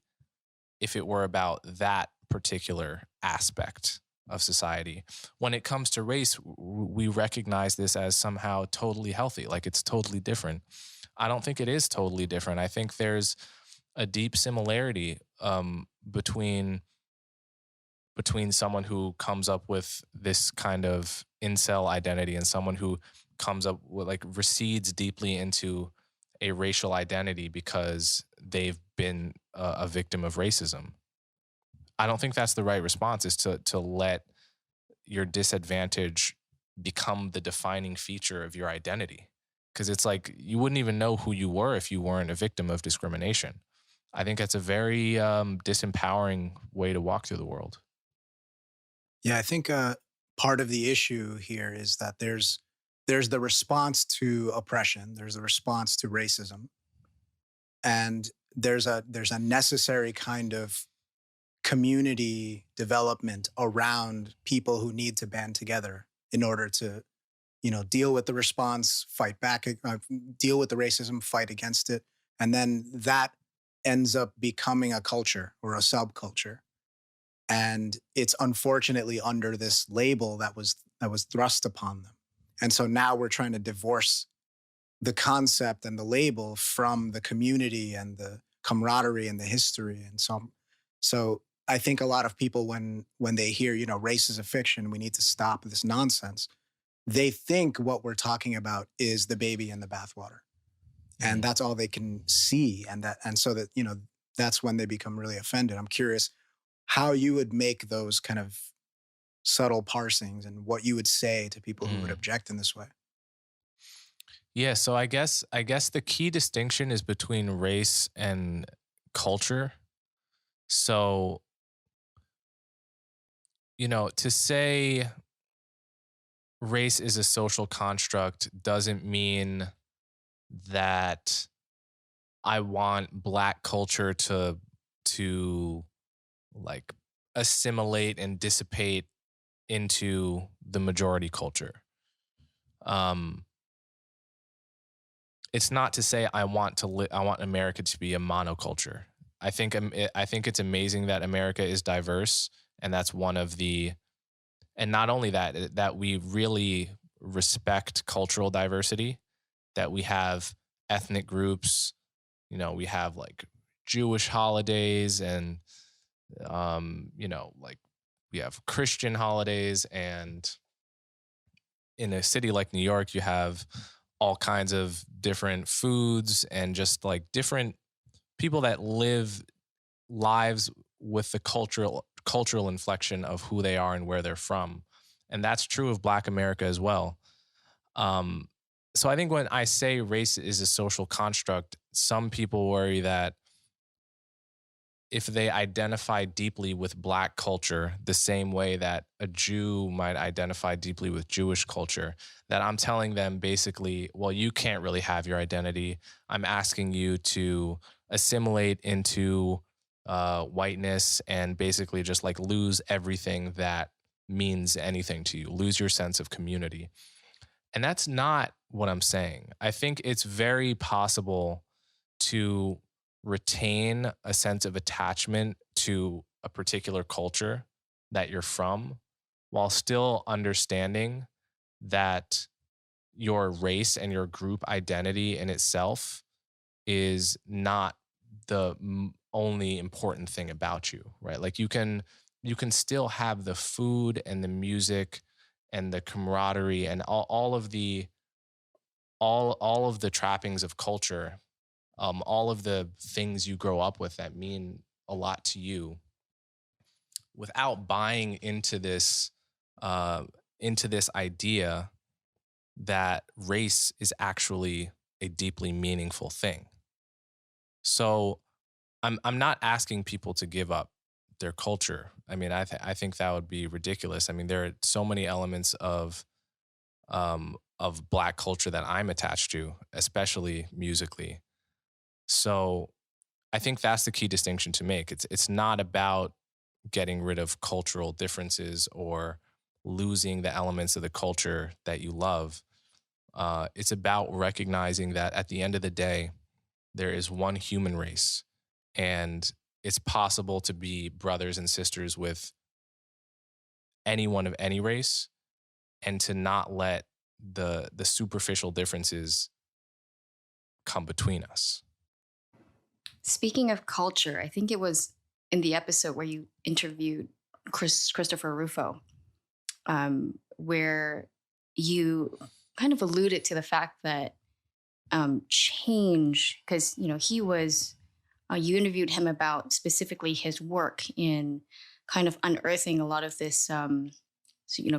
if it were about that particular aspect of society. When it comes to race, we recognize this as somehow totally healthy, like it's totally different. I don't think it is totally different. I think there's a deep similarity between someone who comes up with this kind of incel identity and someone who comes up with like recedes deeply into a racial identity because they've been a victim of racism. I don't think that's the right response, is to let your disadvantage become the defining feature of your identity. Because it's like you wouldn't even know who you were if you weren't a victim of discrimination. I think that's a very disempowering way to walk through the world. Yeah, I think part of the issue here is that there's the response to oppression, there's the response to racism, and there's a necessary kind of community development around people who need to band together in order to, deal with the response, fight back, deal with the racism, fight against it, and then that ends up becoming a culture or a subculture. And it's unfortunately under this label that was thrust upon them. And so now we're trying to divorce the concept and the label from the community and the camaraderie and the history. And so I think a lot of people, when they hear, race is a fiction, we need to stop this nonsense, they think what we're talking about is the baby in the bathwater. And that's all they can see. And so that, that's when they become really offended. I'm curious how you would make those kind of subtle parsings and what you would say to people who would object in this way? Yeah, so I guess the key distinction is between race and culture. So, to say race is a social construct doesn't mean that I want Black culture to like assimilate and dissipate into the majority culture. Um, it's not to say I want America to be a monoculture. I think it's amazing that America is diverse, and that's one of the, and not only that we really respect cultural diversity, that we have ethnic groups, we have like Jewish holidays and like we have Christian holidays, and in a city like New York, you have all kinds of different foods and just like different people that live lives with the cultural inflection of who they are and where they're from. And that's true of Black America as well. So I think when I say race is a social construct, some people worry that if they identify deeply with Black culture the same way that a Jew might identify deeply with Jewish culture, that I'm telling them basically, well, you can't really have your identity. I'm asking you to assimilate into whiteness and basically just like lose everything that means anything to you, lose your sense of community. And that's not what I'm saying. I think it's very possible to retain a sense of attachment to a particular culture that you're from while still understanding that your race and your group identity in itself is not the only important thing about you, right? Like you can still have the food and the music and the camaraderie and all of the trappings of culture, all of the things you grow up with that mean a lot to you, without buying into this idea that race is actually a deeply meaningful thing. So I'm not asking people to give up their culture. I mean, I think that would be ridiculous. I mean, there are so many elements of Black culture that I'm attached to, especially musically. So I think that's the key distinction to make. It's not about getting rid of cultural differences or losing the elements of the culture that you love. It's about recognizing that at the end of the day, there is one human race, and it's possible to be brothers and sisters with anyone of any race, and to not let the superficial differences come between us. Speaking of culture, I think it was in the episode where you interviewed Christopher Rufo, where you kind of alluded to the fact that change, because he was, you interviewed him about specifically his work in kind of unearthing a lot of this,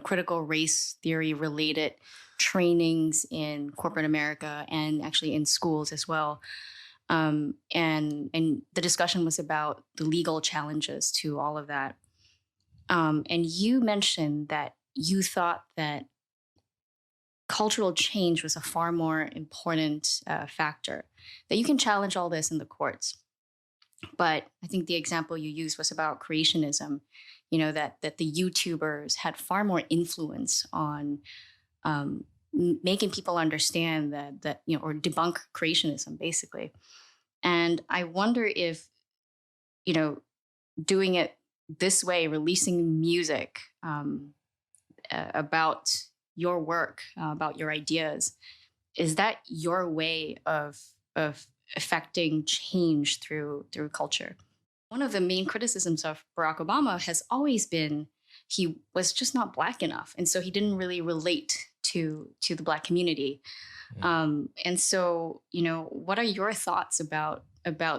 critical race theory related trainings in corporate America and actually in schools as well. And the discussion was about the legal challenges to all of that. And you mentioned that you thought that cultural change was a far more important factor, that you can challenge all this in the courts. But I think the example you used was about creationism, that the YouTubers had far more influence on making people understand that or debunk creationism, basically. And I wonder if, doing it this way, releasing music about your work, about your ideas, is that your way of affecting change through culture? One of the main criticisms of Barack Obama has always been he was just not Black enough, and so he didn't really relate to the Black community. And so, what are your thoughts about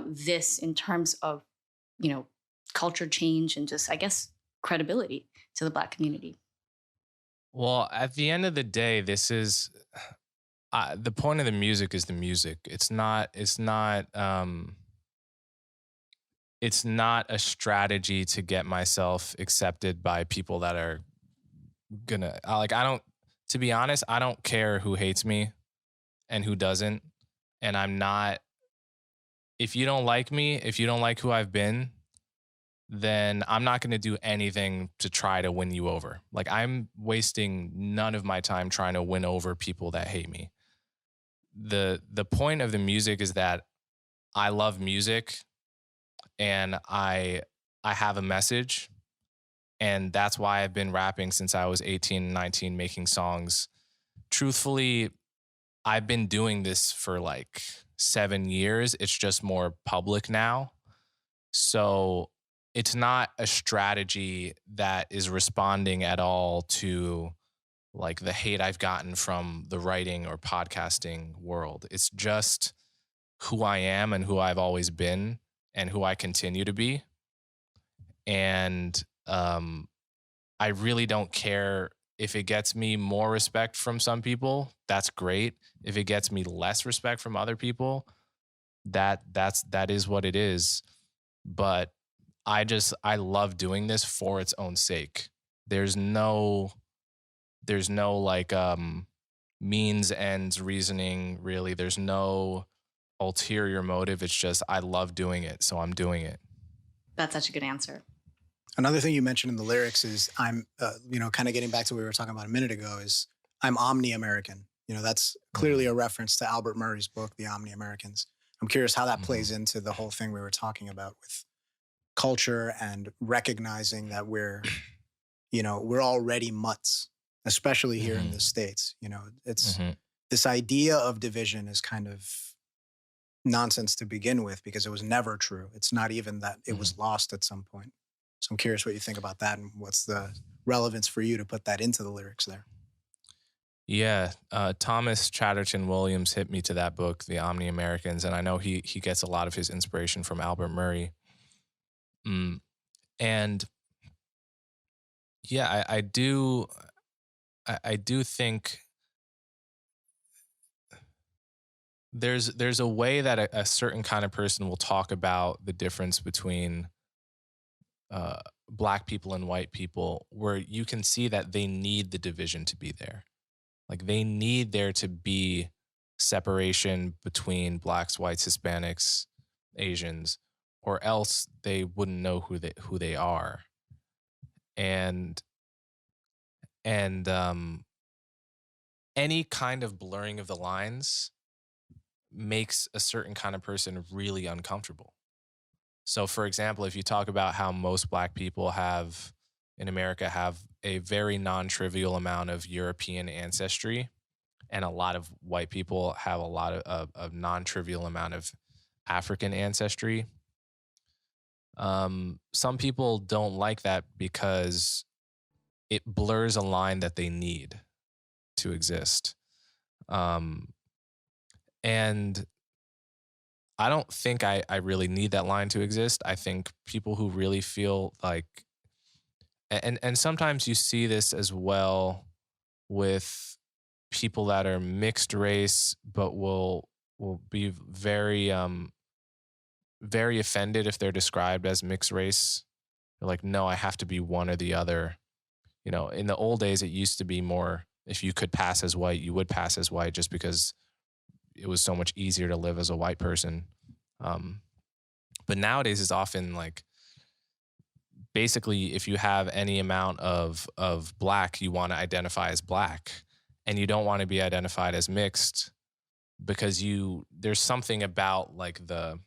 this in terms of culture change and just, I guess, credibility to the Black community? Well, at the end of the day, this is the point of the music is the music. It's not a strategy to get myself accepted by people that are gonna to be honest, I don't care who hates me and who doesn't. And if you don't like me, if you don't like who I've been, then I'm not going to do anything to try to win you over. Like, I'm wasting none of my time trying to win over people that hate me. The point of the music is that I love music and I have a message, and that's why I've been rapping since I was 18, 19, making songs. Truthfully, I've been doing this for like 7 years. It's just more public now. So it's not a strategy that is responding at all to like the hate I've gotten from the writing or podcasting world. It's just who I am and who I've always been and who I continue to be. And I really don't care if it gets me more respect from some people. That's great. If it gets me less respect from other people, that is what it is. But I love doing this for its own sake. There's no like means ends reasoning, really. There's no ulterior motive. It's just I love doing it, so I'm doing it. That's such a good answer. Another thing you mentioned in the lyrics is I'm, kind of getting back to what we were talking about a minute ago, is I'm Omni-American. That's clearly a reference to Albert Murray's book, The Omni-Americans. I'm curious how that plays into the whole thing we were talking about with culture and recognizing that we're already mutts, especially here in the States. It's this idea of division is kind of nonsense to begin with because it was never true. It's not even that it was lost at some point. So I'm curious what you think about that and what's the relevance for you to put that into the lyrics there. Yeah, Thomas Chatterton Williams hit me to that book, The Omni-Americans, and I know he gets a lot of his inspiration from Albert Murray. And yeah, I do think there's a way that a certain kind of person will talk about the difference between Black people and white people, where you can see that they need the division to be there. Like, they need there to be separation between Blacks, whites, Hispanics, Asians, or else they wouldn't know who they are. And any kind of blurring of the lines makes a certain kind of person really uncomfortable. So, for example, if you talk about how most Black people in America have a very non-trivial amount of European ancestry, and a lot of white people have a lot of non-trivial amount of African ancestry. Some people don't like that because it blurs a line that they need to exist. And I don't think I really need that line to exist. I think people who really feel like, and sometimes you see this as well with people that are mixed race, but will be very very offended if they're described as mixed race. They're like, no, I have to be one or the other. In the old days, it used to be more, if you could pass as white, you would pass as white just because it was so much easier to live as a white person. But nowadays it's often like, basically, if you have any amount of Black, you want to identify as Black, and you don't want to be identified as mixed because there's something about like the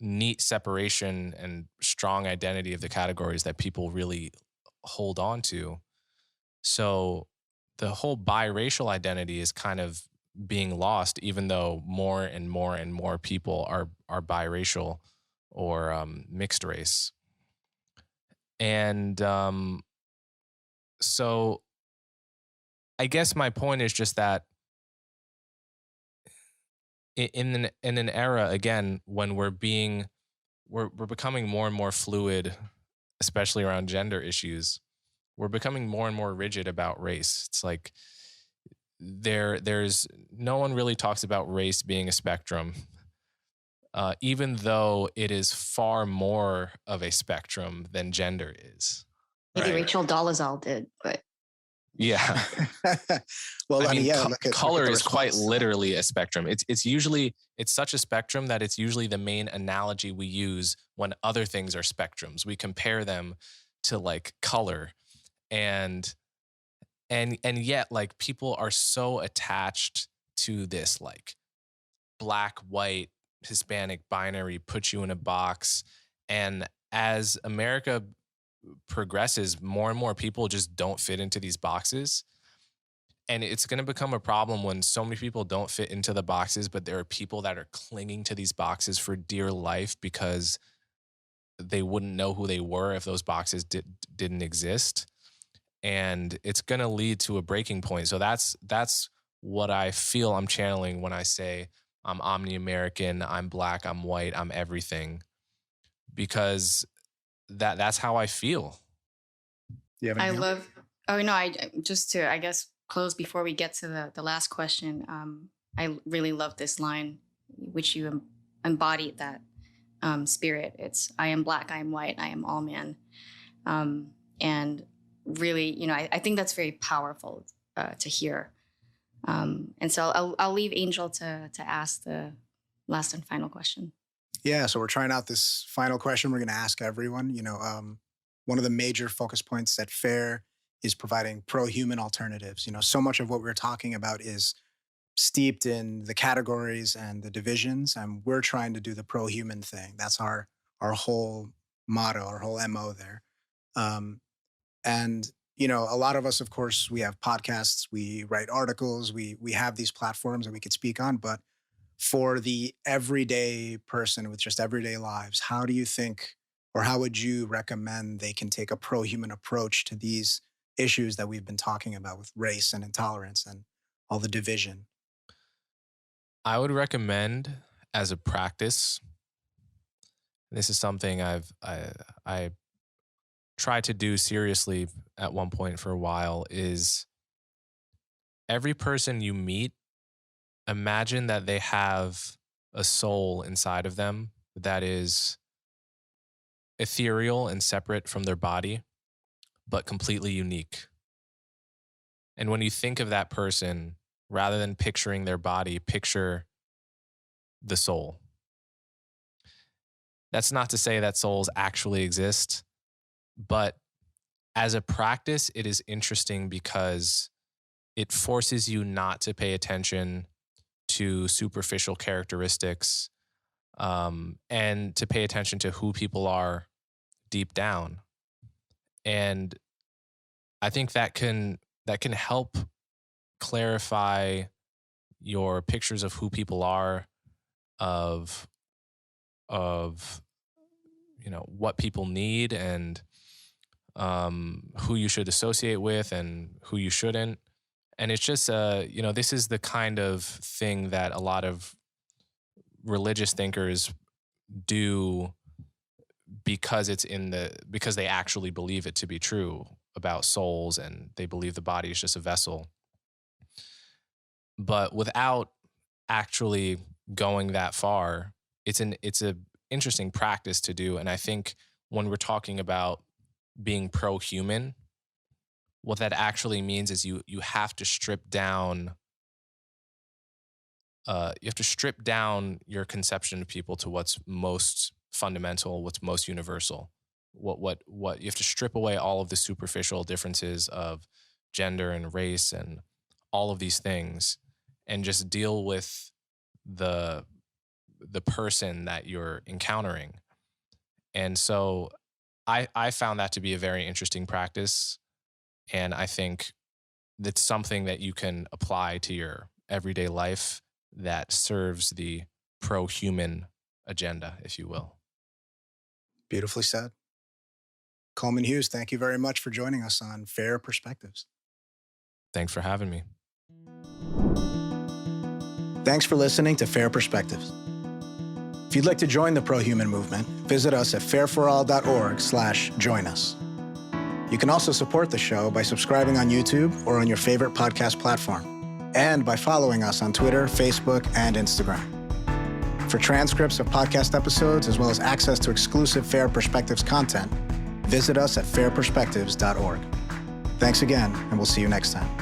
neat separation and strong identity of the categories that people really hold on to. So the whole biracial identity is kind of being lost, even though more and more and more people are biracial or mixed race. And so I guess my point is just that in an era, again, when we're becoming more and more fluid, especially around gender issues, we're becoming more and more rigid about race. It's like there's no one really talks about race being a spectrum, even though it is far more of a spectrum than gender is. Maybe Right? Rachel Dolezal did, but Yeah. Well, I mean, yeah, color the is quite response. literally a spectrum. It's such a spectrum that it's usually the main analogy we use when other things are spectrums. We compare them to like color, and yet like people are so attached to this like black, white, Hispanic binary, put you in a box. And as America progresses, more and more people just don't fit into these boxes. And it's going to become a problem when so many people don't fit into the boxes, but there are people that are clinging to these boxes for dear life because they wouldn't know who they were if those boxes didn't exist. And it's going to lead to a breaking point. So that's what I feel I'm channeling when I say I'm Omni-American, I'm Black, I'm white, I'm everything, because that's how I feel. Do you have any just to, I guess, close before we get to the last question. I really love this line, which you embodied that spirit. It's, I am Black, I am white, I am all man. And really, I think that's very powerful to hear. And so I'll leave Angel to ask the last and final question. Yeah, so we're trying out this final question we're going to ask everyone. One of the major focus points at FAIR is providing pro-human alternatives. So much of what we're talking about is steeped in the categories and the divisions, and we're trying to do the pro-human thing. That's our whole motto, our whole MO there. And a lot of us, of course, we have podcasts, we write articles, we have these platforms that we could speak on. But for the everyday person with just everyday lives, how do you think, or how would you recommend they can take a pro-human approach to these issues that we've been talking about with race and intolerance and all the division? I would recommend as a practice, this is something I tried to do seriously at one point for a while, is every person you meet, imagine that they have a soul inside of them that is ethereal and separate from their body, but completely unique. And when you think of that person, rather than picturing their body, picture the soul. That's not to say that souls actually exist, but as a practice, it is interesting because it forces you not to pay attention to superficial characteristics, and to pay attention to who people are deep down. And I think that can help clarify your pictures of who people are, of what people need, and who you should associate with and who you shouldn't. And it's just this is the kind of thing that a lot of religious thinkers do because because they actually believe it to be true about souls, and they believe the body is just a vessel. But without actually going that far, it's a interesting practice to do. And I think when we're talking about being pro-human, what that actually means is you have to strip down your conception of people to what's most fundamental, what's most universal. What you have to strip away all of the superficial differences of gender and race and all of these things, and just deal with the person that you're encountering. And so I found that to be a very interesting practice. And I think that's something that you can apply to your everyday life that serves the pro-human agenda, if you will. Beautifully said. Coleman Hughes, thank you very much for joining us on Fair Perspectives. Thanks for having me. Thanks for listening to Fair Perspectives. If you'd like to join the pro-human movement, visit us at fairforall.org/join us. You can also support the show by subscribing on YouTube or on your favorite podcast platform, and by following us on Twitter, Facebook, and Instagram. For transcripts of podcast episodes, as well as access to exclusive Fair Perspectives content, visit us at fairperspectives.org. Thanks again, and we'll see you next time.